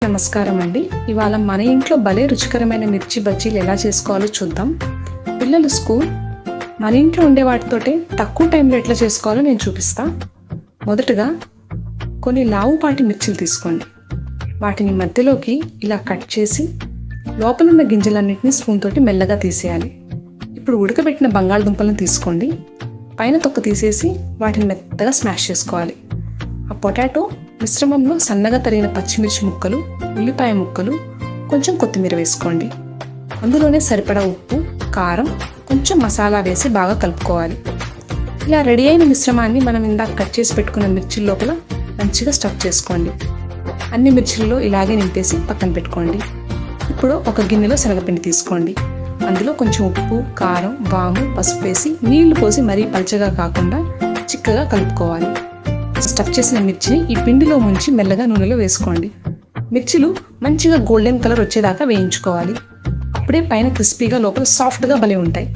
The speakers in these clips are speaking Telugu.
నమస్కారం అండి. ఇవాళ మన ఇంట్లో భలే రుచికరమైన మిర్చి బజ్జీలు ఎలా చేసుకోవాలో చూద్దాం. పిల్లలు స్కూల్ మన ఇంట్లో ఉండే వాటితోటే తక్కువ టైంలో ఎట్లా చేసుకోవాలో నేను చూపిస్తా. మొదటగా కొన్ని లావుపాటి మిర్చిలు తీసుకోండి. వాటిని మధ్యలోకి ఇలా కట్ చేసి లోపలున్న గింజలన్నింటినీ స్పూన్ తోటి మెల్లగా తీసేయాలి. ఇప్పుడు ఉడకబెట్టిన బంగాళదుంపలను తీసుకోండి. పైన తొక్క తీసేసి వాటిని మెత్తగా స్మాష్ చేసుకోవాలి. ఆ పొటాటో మిశ్రమంలో సన్నగా తరిగిన పచ్చిమిర్చి ముక్కలు, ఉల్లిపాయ ముక్కలు, కొంచెం కొత్తిమీర వేసుకోండి. అందులోనే సరిపడా ఉప్పు, కారం, కొంచెం మసాలా వేసి బాగా కలుపుకోవాలి. ఇలా రెడీ అయిన మిశ్రమాన్ని మనం ఇందాక కట్ చేసి పెట్టుకున్న మిర్చిల లోపల మంచిగా స్టఫ్ చేసుకోండి. అన్ని మిర్చిల్లో ఇలాగే నింపేసి పక్కన పెట్టుకోండి. ఇప్పుడు ఒక గిన్నెలో శనగపిండి తీసుకోండి. అందులో కొంచెం ఉప్పు, కారం, వాము, పసుపు వేసి నీళ్లు పోసి మరీ పల్చగా కాకుండా చిక్కగా కలుపుకోవాలి. స్టఫ్ చేసిన మిర్చిని ఈ పిండిలో ముంచి మెల్లగా నూనెలో వేసుకోండి. మిర్చిలు మంచిగా గోల్డెన్ కలర్ వచ్చేదాకా వేయించుకోవాలి. అప్పుడే పైన క్రిస్పీగా లోపల సాఫ్ట్గా భలే ఉంటాయి.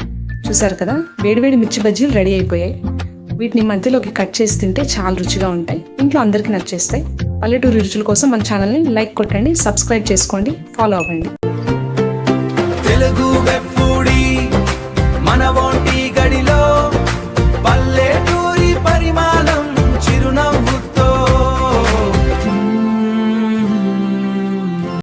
చూసారు కదా, వేడివేడి మిర్చి బజ్జీలు రెడీ అయిపోయాయి. వీటిని మధ్యలోకి కట్ చేసి తింటే చాలా రుచిగా ఉంటాయి. ఇంట్లో అందరికీ నచ్చేస్తాయి. పల్లెటూరి రుచుల కోసం మన ఛానల్ని లైక్ కొట్టండి, సబ్స్క్రైబ్ చేసుకోండి, ఫాలో అవ్వండి. తెలుగు వెబ్ ఫుడీ మన